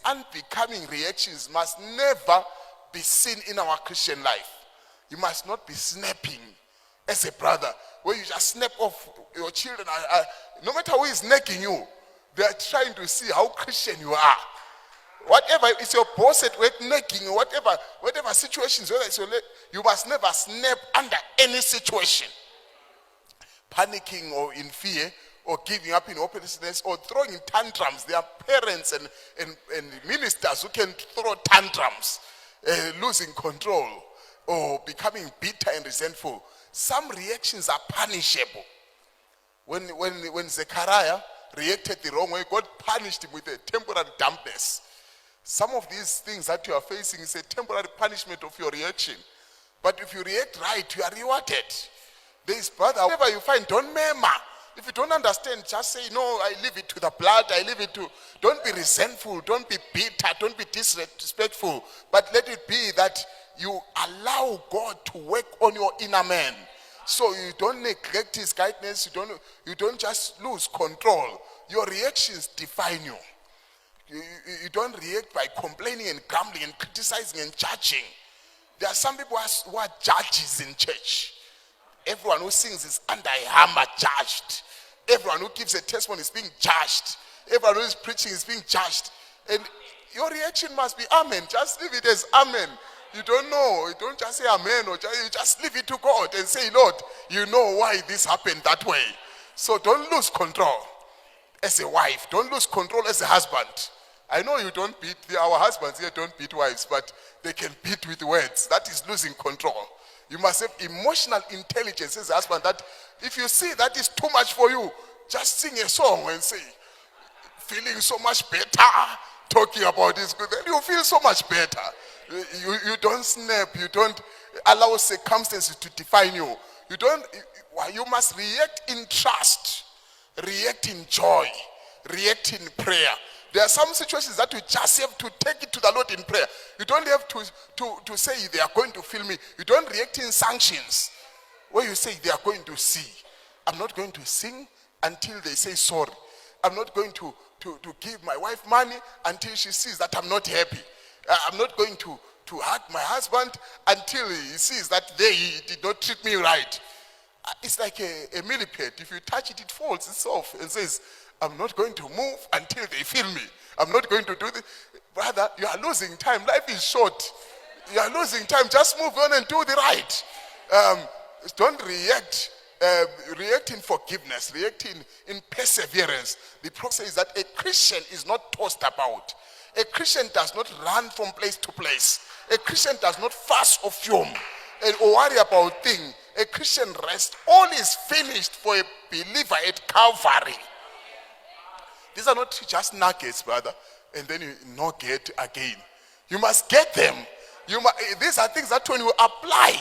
unbecoming reactions must never be seen in our Christian life. You must not be snapping as a brother, where you just snap off your children. No matter who is nagging you, they are trying to see how Christian you are. Whatever, it's your boss at work nagging you, whatever situations, whether it's you must never snap under any situation. Panicking or in fear, or giving up in hopelessness, or throwing tantrums. There are parents and ministers who can throw tantrums, losing control, or becoming bitter and resentful. Some reactions are punishable. When Zechariah reacted the wrong way, God punished him with a temporary dampness. Some of these things that you are facing is a temporary punishment of your reaction. But if you react right, you are rewarded. There is, brother, whatever you find, don't murmur. If you don't understand, just say, no, I leave it to the blood, I leave it to, don't be resentful, don't be bitter, don't be disrespectful. But let it be that you allow God to work on your inner man. So you don't neglect his guidance, you don't just lose control. Your reactions define you. You don't react by complaining and grumbling and criticizing and judging. There are some people who are judges in church. Everyone who sings is under a hammer judged. Everyone who gives a testimony is being judged. Everyone who is preaching is being judged. And your reaction must be amen. Just leave it as amen. You don't know. You don't just say amen, or you just leave it to God and say, Lord, you know why this happened that way. So don't lose control as a wife. Don't lose control as a husband. I know you don't beat, our husbands here don't beat wives, but they can beat with words. That is losing control. You must have emotional intelligence as a husband, that if you see that is too much for you, just sing a song and say, feeling so much better, talking about this, then you feel so much better. You don't snap, you don't allow circumstances to define you. You must react in trust, react in joy, react in prayer. There are some situations that you just have to take it to the Lord in prayer. You don't have to say they are going to feel me. You don't react in sanctions, where you say they are going to see. I'm not going to sing until they say sorry. I'm not going to give my wife money until she sees that I'm not happy. I'm not going to hug my husband until he sees that he did not treat me right. It's like a millipede. If you touch it, it falls itself and says, I'm not going to move until they feel me. I'm not going to do this. Brother, you are losing time. Life is short. You are losing time. Just move on and do the right. Don't react. React in forgiveness. React in perseverance. The prophet says that a Christian is not tossed about. A Christian does not run from place to place. A Christian does not fuss or fume or worry about things. A Christian rests. All is finished for a believer at Calvary. These are not just nuggets, brother, and then you not get again. You must get them. These are things that when you apply,